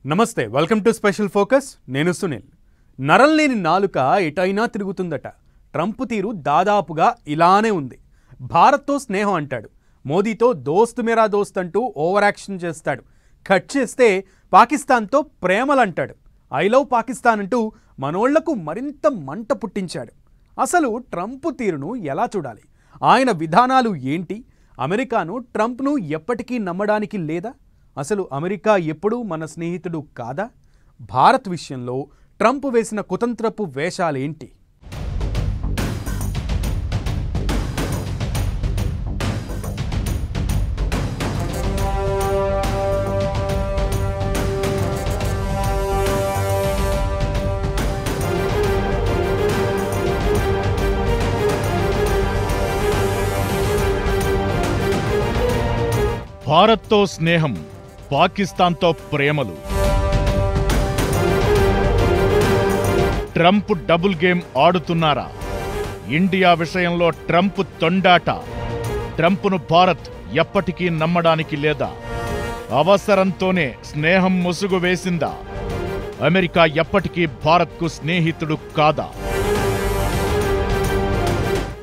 నమస్తే welcome to special focus నేను సునీల్ నరం లేని నాలుక ఎటైనా తిరుగుతుందట ట్రంప్ తీరు దాదాపుగా ఇలానే ఉంది భారత్తో స్నేహం అంటాడు మోదీతో దోస్త్ మేరా దోస్త్ అంటూ ఓవర్ యాక్షన్ చేస్తాడు కట్ చేస్తే పాకిస్తాన్తో ప్రేమలు అంటాడు ఐ లవ్ పాకిస్తాన్ అంటూ మనోళ్లకు మరింత మంట పుట్టించాడు అసలు ట్రంప్ తీరును ఎలా చూడాలి ఆయన విధానాలు ఏంటి అమెరికాను ట్రంప్ను ఎప్పటికీ నమ్మడానికి లేదా అసలు అమెరికా ఎప్పుడూ మన స్నేహితుడు కాదా భారత్ విషయంలో ట్రంప్ వేసిన కుతంత్రపు వేషాలేంటి భారత్తో స్నేహం పాకిస్తాన్తో ప్రేమలు ట్రంప్ డబుల్ గేమ్ ఆడుతున్నారా ఇండియా విషయంలో ట్రంప్ తొండాట ట్రంప్ను భారత్ ఎప్పటికీ నమ్మడానికి లేదా అవసరంతోనే స్నేహం ముసుగు వేసిందా అమెరికా ఎప్పటికీ భారత్కు స్నేహితుడు కాదా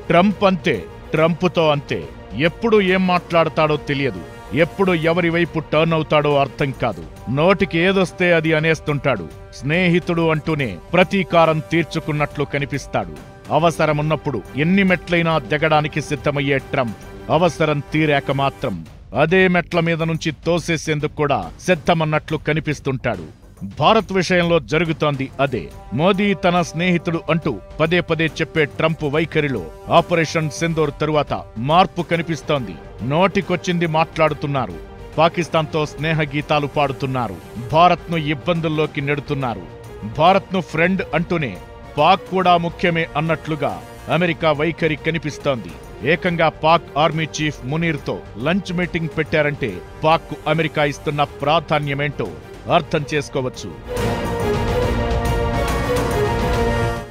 ట్రంప్ అంతే ట్రంప్తో అంతే ఎప్పుడు ఏం మాట్లాడతాడో తెలియదు ఎప్పుడు ఎవరి వైపు టర్న్ అవుతాడో అర్థం కాదు నోటికి ఏదొస్తే అది అనేస్తుంటాడు స్నేహితుడు అంటూనే ప్రతీకారం తీర్చుకున్నట్లు కనిపిస్తాడు అవసరమున్నప్పుడు ఎన్ని మెట్లైనా దిగడానికి సిద్ధమయ్యే ట్రంప్ అవసరం తీరాక మాత్రం అదే మెట్ల మీద నుంచి తోసేసేందుకు కూడా సిద్ధమన్నట్లు కనిపిస్తుంటాడు భారత్ విషయంలో జరుగుతోంది అదే మోదీ తన స్నేహితుడు అంటూ పదే పదే చెప్పే ట్రంప్ వైఖరిలో ఆపరేషన్ సింధూర్ తరువాత మార్పు కనిపిస్తోంది నోటికొచ్చింది మాట్లాడుతున్నారు పాకిస్తాన్తో స్నేహ గీతాలు పాడుతున్నారు భారత్ను ఇబ్బందుల్లోకి నెడుతున్నారు భారత్ను ఫ్రెండ్ అంటూనే పాక్ కూడా ముఖ్యమే అన్నట్లుగా అమెరికా వైఖరి కనిపిస్తోంది ఏకంగా పాక్ ఆర్మీ చీఫ్ మునీర్తో లంచ్ మీటింగ్ పెట్టారంటే పాక్కు అమెరికా ఇస్తున్న ప్రాధాన్యమేంటో అర్థం చేసుకోవచ్చు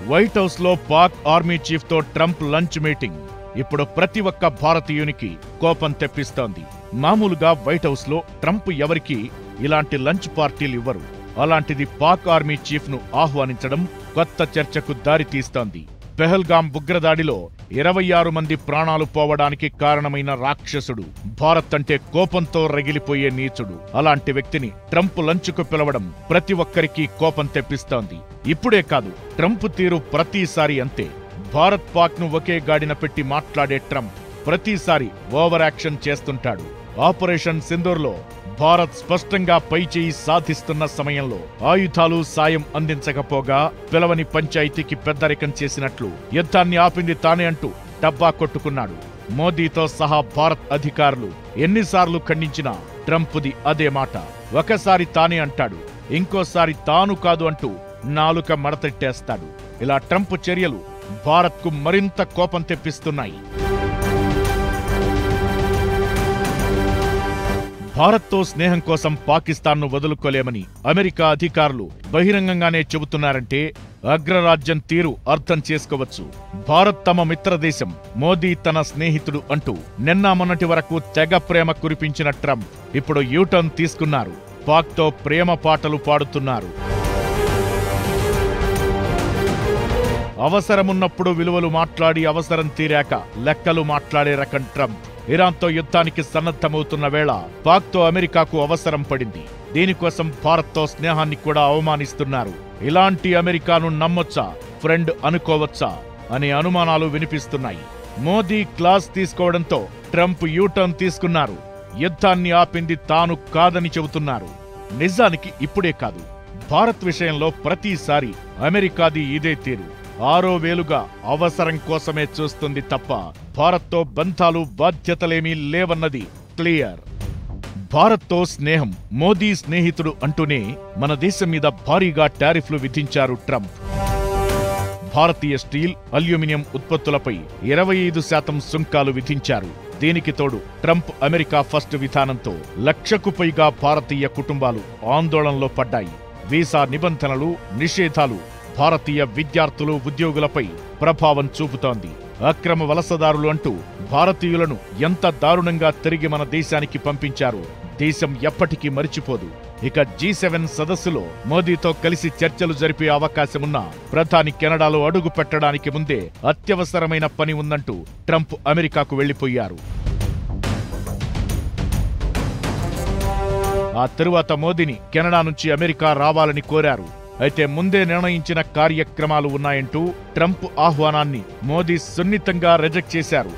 వైట్ హౌస్ లో పాక్ ఆర్మీ చీఫ్ తో ట్రంప్ లంచ్ మీటింగ్ ఇప్పుడు ప్రతి ఒక్క భారతీయునికి కోపం తెప్పిస్తోంది మామూలుగా వైట్ హౌస్ లో ట్రంప్ ఎవరికీ ఇలాంటి లంచ్ పార్టీలు ఇవ్వరు అలాంటిది పాక్ ఆర్మీ చీఫ్ ను ఆహ్వానించడం కొత్త చర్చకు దారితీస్తోంది పెహల్గాం ఉగ్రదాడిలో 26 మంది ప్రాణాలు పోవడానికి కారణమైన రాక్షసుడు భారత్ అంటే కోపంతో రగిలిపోయే నీచుడు అలాంటి వ్యక్తిని ట్రంప్ లంచ్కు పిలవడం ప్రతి ఒక్కరికి కోపం తెప్పిస్తోంది ఇప్పుడే కాదు ట్రంప్ తీరు ప్రతిసారి అంతే భారత్ పాక్ ను ఒకే గాడిన పెట్టి మాట్లాడే ట్రంప్ ప్రతిసారి ఓవర్ యాక్షన్ చేస్తుంటాడు ఆపరేషన్ సింధూర్లో భారత్ స్పష్టంగా పైచేయి సాధిస్తున్న సమయంలో ఆయుధాలు సాయం అందించకపోగా పిలవని పంచాయతీకి పెద్దరికం చేసినట్లు యుద్ధాన్ని ఆపింది తానే అంటూ డబ్బా కొట్టుకున్నాడు మోదీతో సహా భారత్ అధికారులు ఎన్నిసార్లు ఖండించినా ట్రంప్ది అదే మాట ఒకసారి తానే అంటాడు ఇంకోసారి తాను కాదు అంటూ నాలుక మడతెట్టేస్తాడు ఇలా ట్రంప్ చర్యలు భారత్కు మరింత కోపం తెప్పిస్తున్నాయి భారత్తో స్నేహం కోసం పాకిస్తాన్ను వదులుకోలేమని అమెరికా అధికారులు బహిరంగంగానే చెబుతున్నారంటే అగ్రరాజ్యం తీరు అర్థం చేసుకోవచ్చు భారత్ తమ మిత్రదేశం మోదీ తన స్నేహితుడు అంటూ నిన్న మొన్నటి వరకు తెగ ప్రేమ కురిపించిన ట్రంప్ ఇప్పుడు యూటర్న్ తీసుకున్నారు పాక్తో ప్రేమ పాటలు పాడుతున్నారు అవసరమున్నప్పుడు విలువలు మాట్లాడి అవసరం తీరాక లెక్కలు మాట్లాడే రకం ట్రంప్ ఇరాన్తో యుద్ధానికి సన్నద్ధమవుతున్న వేళ పాక్తో అమెరికాకు అవసరం పడింది దీనికోసం భారత్తో స్నేహాన్ని కూడా అవమానిస్తున్నారు ఇలాంటి అమెరికాను నమ్మొచ్చా ఫ్రెండ్ అనుకోవచ్చా అనే అనుమానాలు వినిపిస్తున్నాయి మోదీ క్లాస్ తీసుకోవడంతో ట్రంప్ యూటర్న్ తీసుకున్నారు యుద్ధాన్ని ఆపింది తాను కాదని చెబుతున్నారు నిజానికి ఇప్పుడే కాదు భారత్ విషయంలో ప్రతిసారి అమెరికాది ఇదే తీరు 6 వేలుగా అవసరం కోసమే చూస్తుంది తప్ప భారత్తో బంధాలు బాధ్యతలేమీ లేవన్నది క్లియర్ భారత్తో స్నేహం మోదీ స్నేహితుడు అంటూనే మన దేశం మీద భారీగా టారిఫ్లు విధించారు ట్రంప్ భారతీయ స్టీల్ అల్యూమినియం ఉత్పత్తులపై 25% సుంకాలు విధించారు దీనికి తోడు ట్రంప్ అమెరికా ఫస్ట్ విధానంతో 1,00,000కు పైగా భారతీయ కుటుంబాలు ఆందోళనలో పడ్డాయి వీసా నిబంధనలు నిషేధాలు భారతీయ విద్యార్థులు ఉద్యోగులపై ప్రభావం చూపుతోంది అక్రమ వలసదారులు అంటూ భారతీయులను ఎంత దారుణంగా తిరిగి మన దేశానికి పంపించారో దేశం ఎప్పటికీ మరిచిపోదు ఇక G7 సదస్సులో మోదీతో కలిసి చర్చలు జరిపే అవకాశమున్న ప్రధాని కెనడాలో అడుగు పెట్టడానికి ముందే అత్యవసరమైన పని ఉందంటూ ట్రంప్ అమెరికాకు వెళ్లిపోయారు. ఆ తరువాత మోదీని కెనడా నుంచి అమెరికా రావాలని కోరారు. అయితే ముందే నిర్ణయించిన కార్యక్రమాలు ఉన్నాయంటూ ట్రంప్ ఆహ్వానాన్ని మోదీ సున్నితంగా రిజెక్ట్ చేశారు.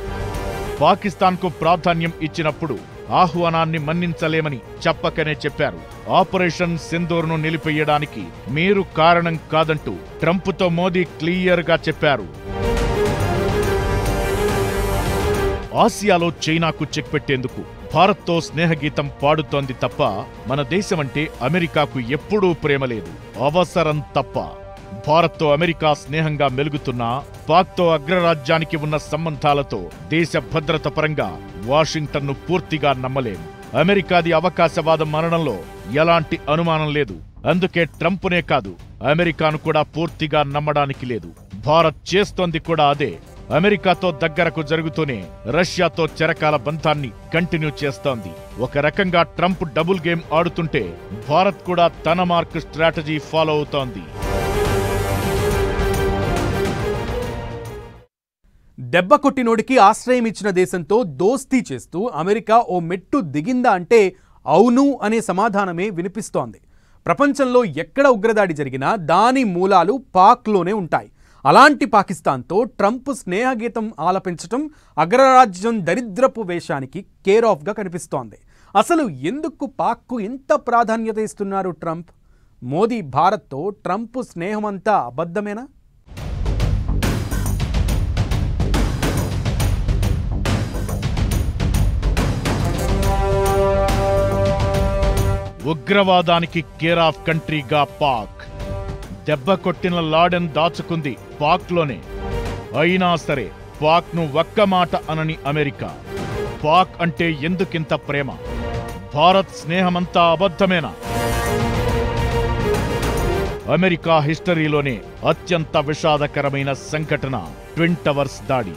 పాకిస్తాన్కు ప్రాధాన్యం ఇచ్చినప్పుడు ఆహ్వానాన్ని మన్నించలేమని చెప్పకనే చెప్పారు. ఆపరేషన్ సింధూర్ను నిలిపేయడానికి మీరు కారణం కాదంటూ ట్రంప్తో మోదీ క్లియర్గా చెప్పారు. ఆసియాలో చైనాకు చెక్ పెట్టేందుకు భారత్తో స్నేహగీతం పాడుతోంది తప్ప మన దేశమంటే అమెరికాకు ఎప్పుడూ ప్రేమ లేదు. అవసరం తప్ప. భారత్తో అమెరికా స్నేహంగా మెలుగుతున్నా పాక్తో అగ్రరాజ్యానికి ఉన్న సంబంధాలతో దేశ భద్రత పరంగా వాషింగ్టన్ను పూర్తిగా నమ్మలేం. అమెరికాది అవకాశవాదం అనడంలో ఎలాంటి అనుమానం లేదు. అందుకే ట్రంప్నే కాదు అమెరికాను కూడా పూర్తిగా నమ్మడానికి లేదు. భారత్ చేస్తోంది కూడా అదే. అమెరికాతో దగ్గరకు జరుగుతూనే రష్యాతో చెరకాల బంధాన్ని కంటిన్యూ చేస్తోంది. ఒక రకంగా ట్రంప్ డబుల్ గేమ్ ఆడుతుంటే భారత్ కూడా తన మార్క్ స్ట్రాటజీ ఫాలో అవుతోంది. దెబ్బ కొట్టినోడికి ఆశ్రయం ఇచ్చిన దేశంతో దోస్తీ చేస్తూ అమెరికా ఓ మెట్టు దిగిందా అంటే అవును అనే సమాధానమే వినిపిస్తోంది. ప్రపంచంలో ఎక్కడ ఉగ్రదాడి జరిగినా దాని మూలాలు పాక్లోనే ఉంటాయి. అలాంటి పాకిస్తాన్తో ట్రంప్ స్నేహగీతం ఆలపించటం అగ్రరాజ్యం దరిద్రపు వేషానికి కేర్ ఆఫ్గా కనిపిస్తోంది. అసలు ఎందుకు పాక్కు ఇంత ప్రాధాన్యత ఇస్తున్నారు ట్రంప్? మోదీ భారత్తో ట్రంప్ స్నేహమంతా అబద్ధమేనా? ఉగ్రవాదానికి కేర్ ఆఫ్ కంట్రీగా పాక్. దెబ్బ కొట్టిన లాడెన్ దాచుకుంది పాక్లోనే. అయినా సరే పాక్ను ఒక్క మాట అనని అమెరికా. పాక్ అంటే ఎందుకింత ప్రేమ? భారత్ స్నేహమంతా అబద్ధమేనా? అమెరికా హిస్టరీలోనే అత్యంత విషాదకరమైన సంఘటన ట్విన్ టవర్స్ దాడి.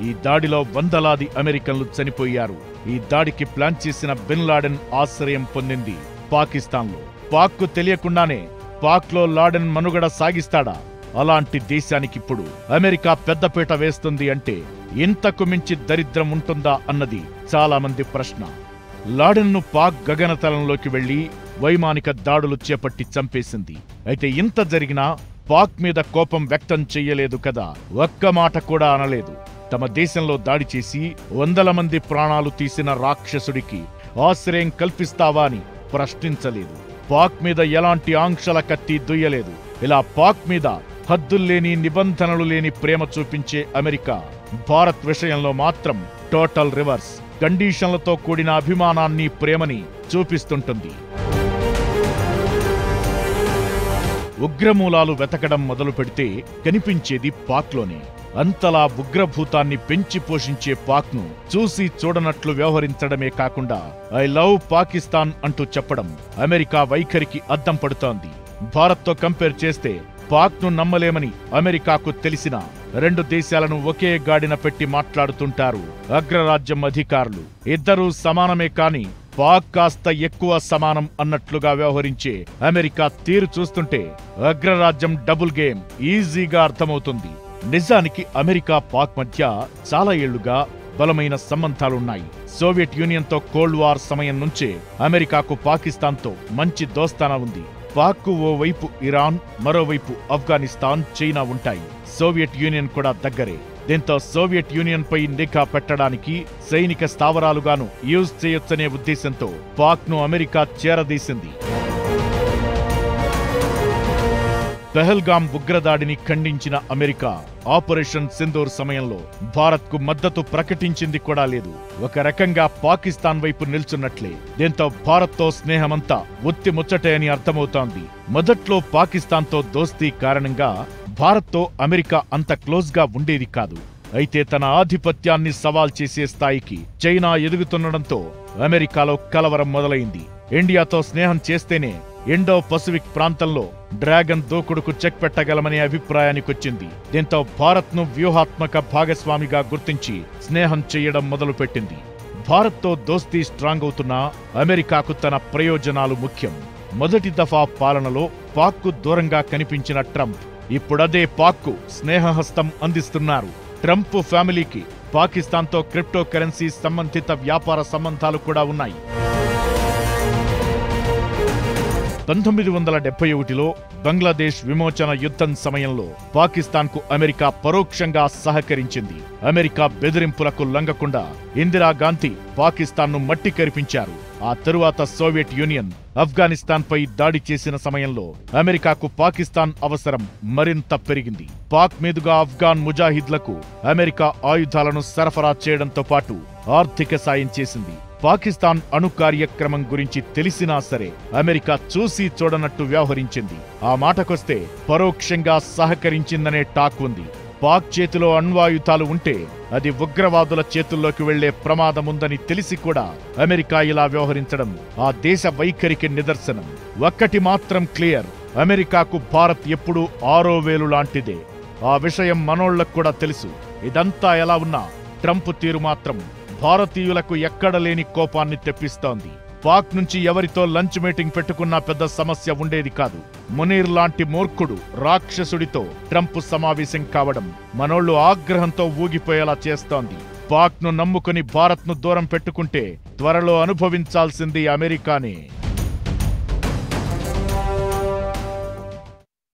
ఈ దాడిలో వందలాది అమెరికన్లు చనిపోయారు. ఈ దాడికి ప్లాన్ చేసిన బిన్ లాడెన్ ఆశ్రయం పొందింది పాకిస్తాన్లో. పాక్కు తెలియకుండానే పాక్లో లాడెన్ మనుగడ సాగిస్తాడా? అలాంటి దేశానికిప్పుడు అమెరికా పెద్దపీట వేస్తుంది అంటే ఇంతకు మించి దరిద్రం ఉంటుందా అన్నది చాలా మంది ప్రశ్న. లాడెన్ను పాక్ గగనతలంలోకి వెళ్లి వైమానిక దాడులు చేపట్టి చంపేసింది. అయితే ఇంత జరిగినా పాక్ మీద కోపం వ్యక్తం చెయ్యలేదు కదా. ఒక్క మాట కూడా అనలేదు. తమ దేశంలో దాడి చేసి వందల మంది ప్రాణాలు తీసిన రాక్షసుడికి ఆశ్రయం కల్పిస్తావా అని ప్రశ్నించలేదు. పాక్ మీద ఎలాంటి ఆంక్షల కత్తి దుయ్యలేదు. ఇలా పాక్ మీద హద్దుల్లేని నిబంధనలు లేని ప్రేమ చూపించే అమెరికా భారత్ విషయంలో మాత్రం టోటల్ రివర్స్. కండిషన్లతో కూడిన అభిమానాన్ని, ప్రేమని చూపిస్తుంటుంది. ఉగ్రమూలాలు వెతకడం మొదలు పెడితే కనిపించేది పాక్లోనే. అంతలా ఉగ్రభూతాన్ని పెంచి పోషించే పాక్ను చూసి చూడనట్లు వ్యవహరించడమే కాకుండా ఐ లవ్ పాకిస్తాన్ అంటూ చెప్పడం అమెరికా వైఖరికి అద్దం పడుతోంది. భారత్తో కంపేర్ చేస్తే పాక్ను నమ్మలేమని అమెరికాకు తెలిసినా రెండు దేశాలను ఒకే గాడిన పెట్టి మాట్లాడుతుంటారు అగ్రరాజ్యం అధికారులు. ఇద్దరూ సమానమే కాని పాక్ కాస్త ఎక్కువ సమానం అన్నట్లుగా వ్యవహరించే అమెరికా తీరు చూస్తుంటే అగ్రరాజ్యం డబుల్ గేమ్ ఈజీగా అర్థమవుతుంది. నిజానికి అమెరికా పాక్ మధ్య చాలా ఏళ్లుగా బలమైన సంబంధాలున్నాయి. సోవియట్ యూనియన్తో కోల్డ్ వార్ సమయం నుంచే అమెరికాకు పాకిస్తాన్తో మంచి దోస్తానా ఉంది. పాక్కు ఓవైపు ఇరాన్, మరోవైపు ఆఫ్ఘనిస్తాన్, చైనా ఉంటాయి. సోవియట్ యూనియన్ కూడా దగ్గరే. దీంతో సోవియట్ యూనియన్ పై నిఘా పెట్టడానికి సైనిక స్థావరాలుగాను యూజ్ చేయొచ్చనే ఉద్దేశంతో పాక్ను అమెరికా చేరదీసింది. పెహల్గాం ఉగ్రదాడిని ఖండించిన అమెరికా ఆపరేషన్ సింధూర్ సమయంలో భారత్కు మద్దతు ప్రకటించింది కూడా లేదు. ఒక రకంగా పాకిస్తాన్ వైపు నిల్చున్నట్లే. దీంతో భారత్తో స్నేహమంతా ఉత్తి ముచ్చటే అని అర్థమవుతోంది. మొదట్లో పాకిస్తాన్తో దోస్తీ కారణంగా భారత్తో అమెరికా అంత క్లోజ్గా ఉండేది కాదు. అయితే తన ఆధిపత్యాన్ని సవాల్ చేసే స్థాయికి చైనా ఎదుగుతుండడంతో అమెరికాలో కలవరం మొదలైంది. ఇండియాతో స్నేహం చేస్తేనే ఇండో పసిఫిక్ ప్రాంతంలో డ్రాగన్ దూకుడుకు చెక్ పెట్టగలమనే అభిప్రాయానికొచ్చింది. దీంతో భారత్ను వ్యూహాత్మక భాగస్వామిగా గుర్తించి స్నేహం చెయ్యడం మొదలుపెట్టింది. భారత్తో దోస్తీ స్ట్రాంగ్ అవుతున్నా అమెరికాకు తన ప్రయోజనాలు ముఖ్యం. మొదటి దఫా పాలనలో పాక్కు దూరంగా కనిపించిన ట్రంప్ ఇప్పుడదే పాక్కు స్నేహహస్తం అందిస్తున్నారు. ట్రంప్ ఫ్యామిలీకి పాకిస్తాన్తో క్రిప్టో కరెన్సీ సంబంధిత వ్యాపార సంబంధాలు కూడా ఉన్నాయి. 1971లో బంగ్లాదేశ్ విమోచన యుద్ధం సమయంలో పాకిస్తాన్కు అమెరికా పరోక్షంగా సహకరించింది. అమెరికా బెదిరింపులకు లొంగకుండా ఇందిరాగాంధీ పాకిస్తాన్ను మట్టి కరిపించారు. ఆ తరువాత సోవియట్ యూనియన్ ఆఫ్ఘనిస్తాన్పై దాడి చేసిన సమయంలో అమెరికాకు పాకిస్తాన్ అవసరం మరింత పెరిగింది. పాక్ మీదుగా ఆఫ్ఘాన్ ముజాహిద్లకు అమెరికా ఆయుధాలను సరఫరా చేయడంతో పాటు ఆర్థిక సాయం చేసింది. పాకిస్తాన్ అణు కార్యక్రమం గురించి తెలిసినా సరే అమెరికా చూసి చూడనట్టు వ్యవహరించింది. ఆ మాటకొస్తే పరోక్షంగా సహకరించిందనే టాక్ ఉంది. పాక్ చేతిలో అణ్వాయుధాలు ఉంటే అది ఉగ్రవాదుల చేతుల్లోకి వెళ్లే ప్రమాదముందని తెలిసి కూడా అమెరికా ఇలా వ్యవహరించడం ఆ దేశ వైఖరికి నిదర్శనం. ఒక్కటి మాత్రం క్లియర్, అమెరికాకు భారత్ ఎప్పుడూ ఆరో వేలు లాంటిదే. ఆ విషయం మనోళ్లకు కూడా తెలుసు. ఇదంతా ఎలా ఉన్నా ట్రంప్ తీరు మాత్రం భారతీయులకు ఎక్కడలేని కోపాన్ని తెప్పిస్తోంది. పాక్ నుంచి ఎవరితో లంచ్ మీటింగ్ పెట్టుకున్నా పెద్ద సమస్య ఉండేది కాదు. మునీర్ లాంటి మూర్ఖుడు రాక్షసుడితో ట్రంప్ సమావేశం కావడం మనోళ్లు ఆగ్రహంతో ఊగిపోయేలా చేస్తోంది. పాక్ను నమ్ముకుని భారత్ను దూరం పెట్టుకుంటే త్వరలో అనుభవించాల్సింది అమెరికానే.